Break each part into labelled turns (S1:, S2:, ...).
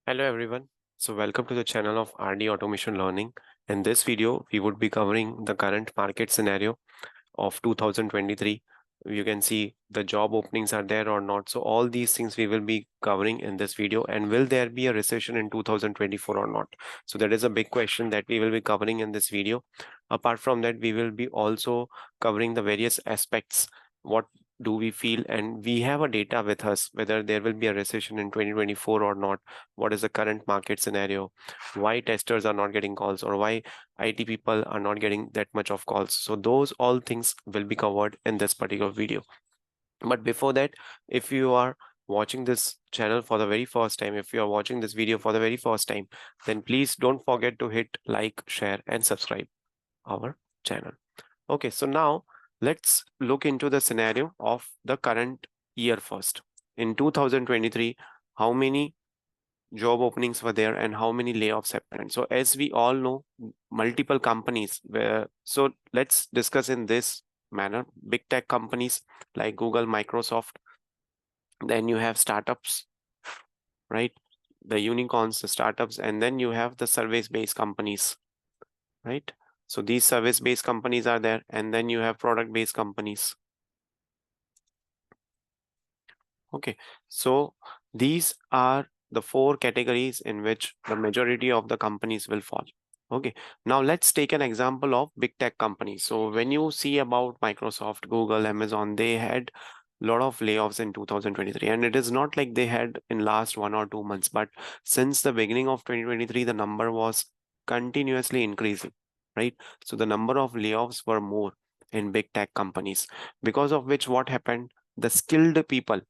S1: Hello everyone. So welcome to the channel of RD Automation Learning. In this video, we would be covering the current market scenario of 2023. You can see the job openings are there or not. So all these things we will be covering in this video. And will there be a recession in 2024 or not? So that is a big question that we will be covering in this video. Apart from that, we will be also covering the various aspects. What do we feel? And we have a data with us whether there will be a recession in 2024 or not. What is the current market scenario? Why testers are not getting calls, or why IT people are not getting that much of calls? So those all things will be covered in this particular video. But before that, if you are watching this channel for the very first time, if you are watching this video for the very first time, then please don't forget to hit like, share, and subscribe our channel. Okay, so now let's look into the scenario of the current year first. In 2023, how many job openings were there and how many layoffs happened? So as we all know, multiple companies were, so let's discuss in this manner. Big tech companies like Google, Microsoft, then you have startups, right? The unicorns, the startups, and then you have the service-based companies, right? So these service-based companies are there, and then you have product-based companies. Okay, so these are the four categories in which the majority of the companies will fall. Okay, now let's take an example of big tech companies. So when you see about Microsoft, Google, Amazon, they had a lot of layoffs in 2023, and it is not like they had in last 1 or 2 months, but since the beginning of 2023, the number was continuously increasing, right? So the number of layoffs were more in big tech companies, because of which what happened? The skilled people,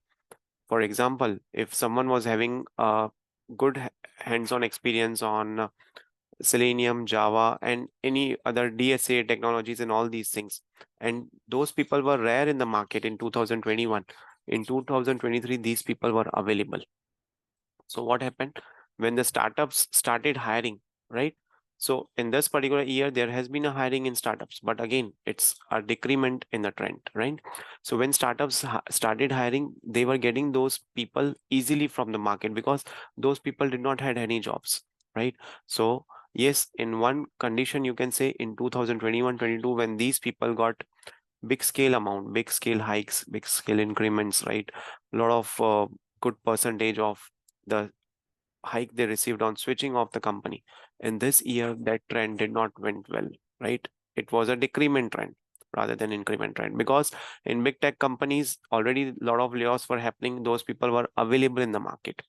S1: for example, if someone was having a good hands-on experience on Selenium, Java, and any other DSA technologies and all these things, and those people were rare in the market in 2021. In 2023, these people were available. So what happened when the startups started hiring, right? So in this particular year, there has been a hiring in startups, but again, it's a decrement in the trend, right? So when startups started hiring, they were getting those people easily from the market because those people did not had any jobs, right? So yes, in one condition, you can say in 2021-22, when these people got big scale amount, big scale hikes, big scale increments, right? A lot of good percentage of the hike they received on switching off the company. In this year, that trend did not went well, right? It was a decrement trend rather than increment trend, because in big tech companies, already a lot of layoffs were happening. Those people were available in the market.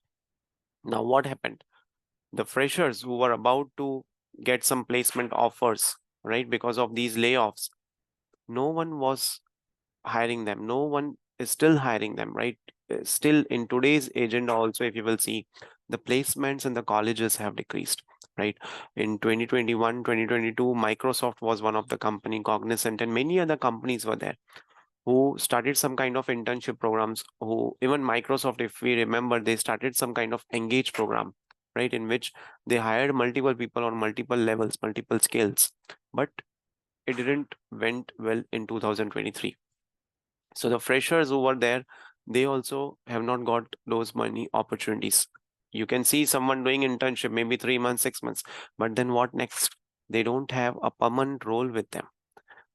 S1: Now, what happened? The freshers who were about to get some placement offers, right? Because of these layoffs, no one was hiring them. No one is still hiring them, right? Still in today's agenda also, if you will see, the placements in the colleges have decreased, right? In 2021, 2022, Microsoft was one of the company, Cognizant, and many other companies were there who started some kind of internship programs. Who, even Microsoft, if we remember, they started some kind of engage program, right? In which they hired multiple people on multiple levels, multiple skills, but it didn't went well in 2023. So the freshers who were there, they also have not got those money opportunities. You can see someone doing internship, maybe 3 months, 6 months, but then what next? They don't have a permanent role with them,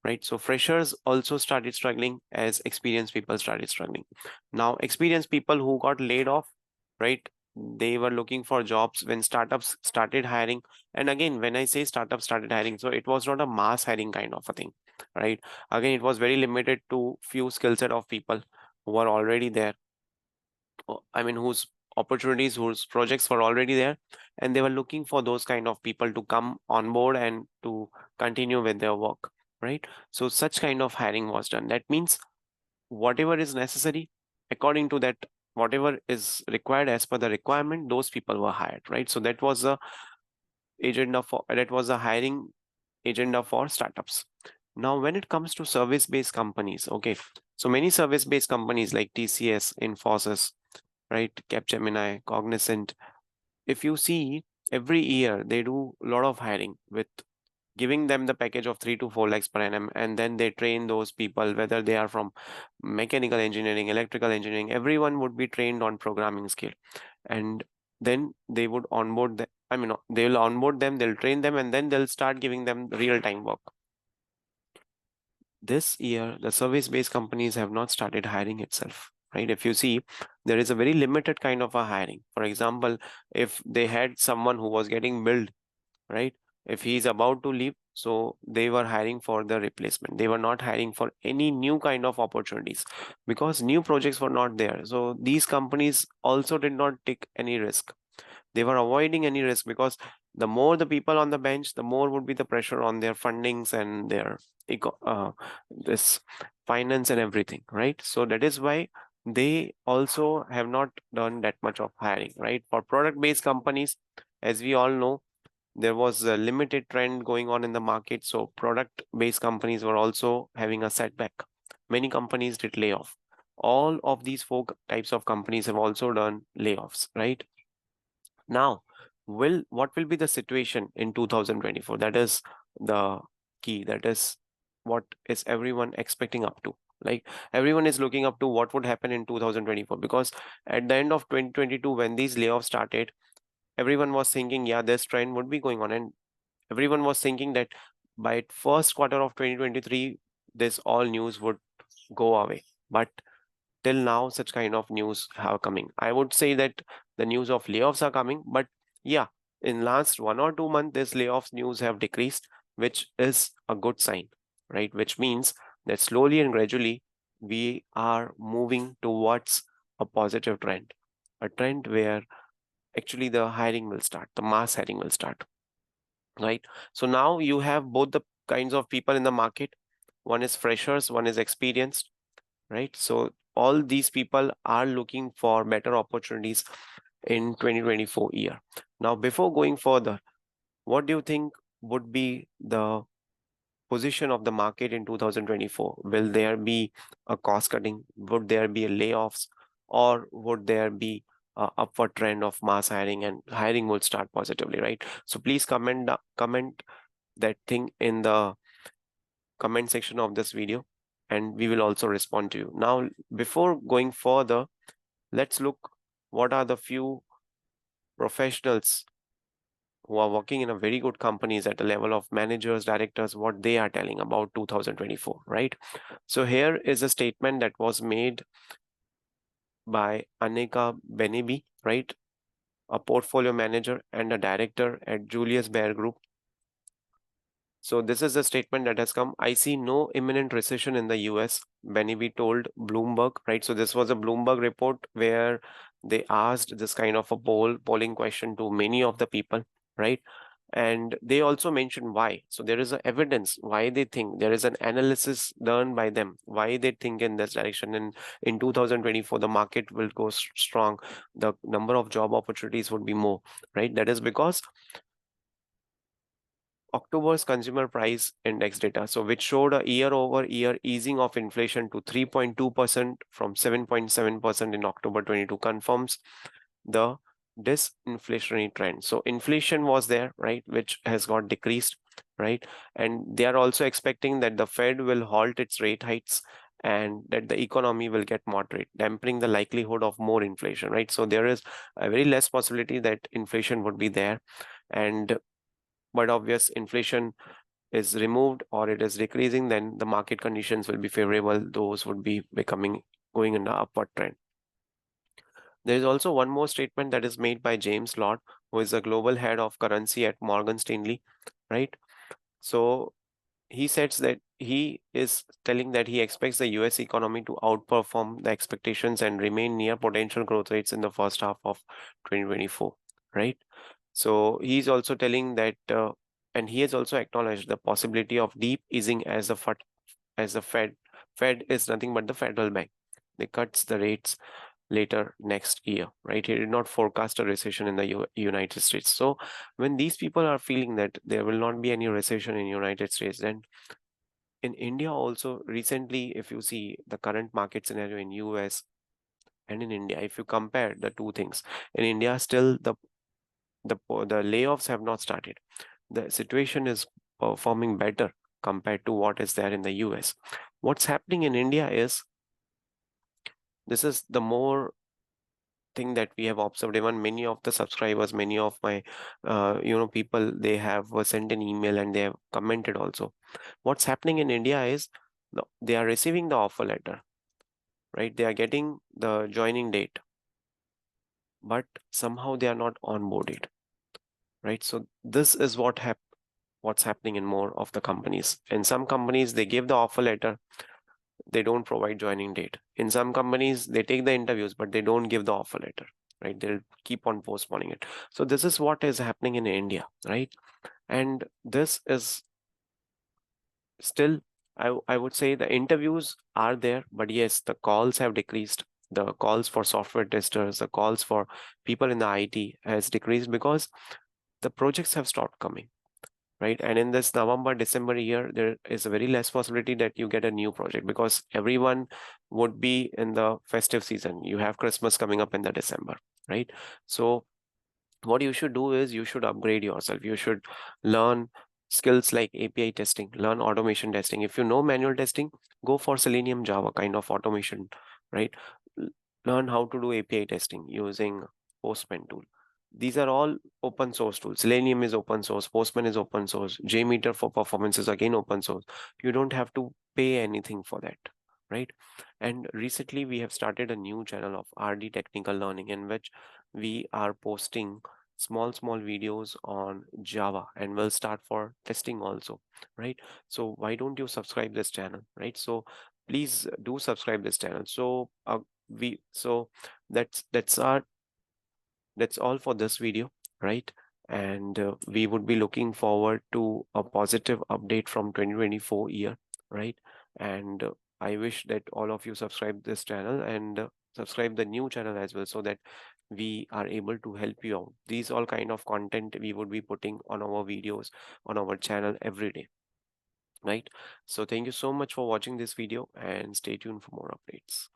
S1: right? So freshers also started struggling as experienced people started struggling. Now, experienced people who got laid off, right? They were looking for jobs when startups started hiring. And again, when I say startups started hiring, so it was not a mass hiring kind of a thing, right? Again, it was very limited to few skill set of people who were already there. I mean, whose opportunities, whose projects were already there, and they were looking for those kind of people to come on board and to continue with their work, right? So such kind of hiring was done. That means whatever is necessary, according to that, whatever is required as per the requirement, those people were hired, right? So that was the hiring agenda for startups. Now, when it comes to service-based companies, okay, so many service-based companies like TCS, Infosys, right, Capgemini, Cognizant, if you see, every year they do a lot of hiring with giving them the package of 3 to 4 lakhs per annum, and then they train those people, whether they are from mechanical engineering, electrical engineering, everyone would be trained on programming skill. And then they would onboard them. I mean, they will onboard them, they'll train them, and then they'll start giving them real-time work. This year, the service-based companies have not started hiring itself, right? If you see, there is a very limited kind of a hiring. For example, if they had someone who was getting billed, right? If he is about to leave, so they were hiring for the replacement. They were not hiring for any new kind of opportunities because new projects were not there. So these companies also did not take any risk. They were avoiding any risk because the more the people on the bench, the more would be the pressure on their fundings and their this finance and everything, right? So that is why they also have not done that much of hiring, right? For product-based companies, as we all know, there was a limited trend going on in the market, so product-based companies were also having a setback. Many companies did layoff. All of these four types of companies have also done layoffs, right? Now, what will be the situation in 2024? That is the key. That is what is everyone expecting up to. Like everyone is looking up to what would happen in 2024 because at the end of 2022, when these layoffs started, everyone was thinking, yeah, this trend would be going on, and everyone was thinking that by first quarter of 2023, this all news would go away. But till now such kind of news have coming. I would say that the news of layoffs are coming, but yeah, in last 1 or 2 months this layoffs news have decreased, which is a good sign, right? Which means that slowly and gradually we are moving towards a positive trend, a trend where actually the hiring will start, the mass hiring will start, right? So now you have both the kinds of people in the market. One is freshers, one is experienced, right? So all these people are looking for better opportunities in 2024 year. Now, before going further, what do you think would be the position of the market in 2024? Will there be a cost cutting? Would there be a layoffs? Or would there be a upward trend of mass hiring and hiring will start positively, right? So please comment that thing in the comment section of this video and we will also respond to you. Now, before going further, let's look what are the few professionals who are working in a very good companies at the level of managers, directors, what they are telling about 2024, right? So here is a statement that was made by Aneka Benebi, right? A portfolio manager and a director at Julius Baer Group. So this is a statement that has come. I see no imminent recession in the US, Benevi told Bloomberg, right? So this was a Bloomberg report where they asked this kind of a polling question to many of the people, right? And they also mentioned why. So there is a evidence why they think, there is an analysis done by them, why they think in this direction. And in 2024, the market will go strong. The number of job opportunities would be more, right? That is because October's consumer price index data, so which showed a year-over-year easing of inflation to 3.2% from 7.7% in October 22, confirms the disinflationary trend. So inflation was there, right, which has got decreased, right? And they are also expecting that the Fed will halt its rate hikes and that the economy will get moderate, dampening the likelihood of more inflation, right? So there is a very less possibility that inflation would be there. And but obvious inflation is removed or it is decreasing, then the market conditions will be favorable. Those would be becoming going in the upward trend. There is also one more statement that is made by James Lord, who is the global head of currency at Morgan Stanley, right? So he says that he is telling that he expects the US economy to outperform the expectations and remain near potential growth rates in the first half of 2024, right? So he's also telling that, and he has also acknowledged the possibility of deep easing as the Fed is nothing but the federal bank. They cuts the rates later next year, right? He did not forecast a recession in the United States. So when these people are feeling that there will not be any recession in United States, then in India also recently, if you see the current market scenario in US and in India, if you compare the two things, in India still the layoffs have not started. The situation is performing better compared to what is there in the US. What's happening in India is this is the more thing that we have observed. Even many of the subscribers, many of my people, they have sent an email and they have commented also. What's happening in India is they are receiving the offer letter, right? They are getting the joining date, but somehow they are not onboarded, right? So this is what's happening in more of the companies. In some companies, they give the offer letter, they don't provide joining date. In some companies, they take the interviews, but they don't give the offer letter, right? They'll keep on postponing it. So this is what is happening in India, right? And this is still, I would say the interviews are there, but yes, the calls have decreased. The calls for software testers, the calls for people in the IT has decreased because the projects have stopped coming, right? And in this November, December year, there is a very less possibility that you get a new project because everyone would be in the festive season. You have Christmas coming up in the December, right? So what you should do is you should upgrade yourself. You should learn skills like API testing, learn automation testing. If you know manual testing, go for Selenium Java kind of automation, right? L- Learn how to do API testing using Postman tool. These are all open source tools. Selenium is open source, Postman is open source, JMeter for performance is again open source. You don't have to pay anything for that, right? And recently we have started a new channel of RD Technical Learning in which we are posting small videos on Java, and we'll start for testing also, right? So why don't you subscribe this channel, right? So please do subscribe this channel. So we so that's all for this video, right? And we would be looking forward to a positive update from 2024 year, right? And I wish that all of you subscribe this channel and subscribe the new channel as well, so that we are able to help you out. These all kind of content we would be putting on our videos on our channel every day, right? So thank you so much for watching this video and stay tuned for more updates.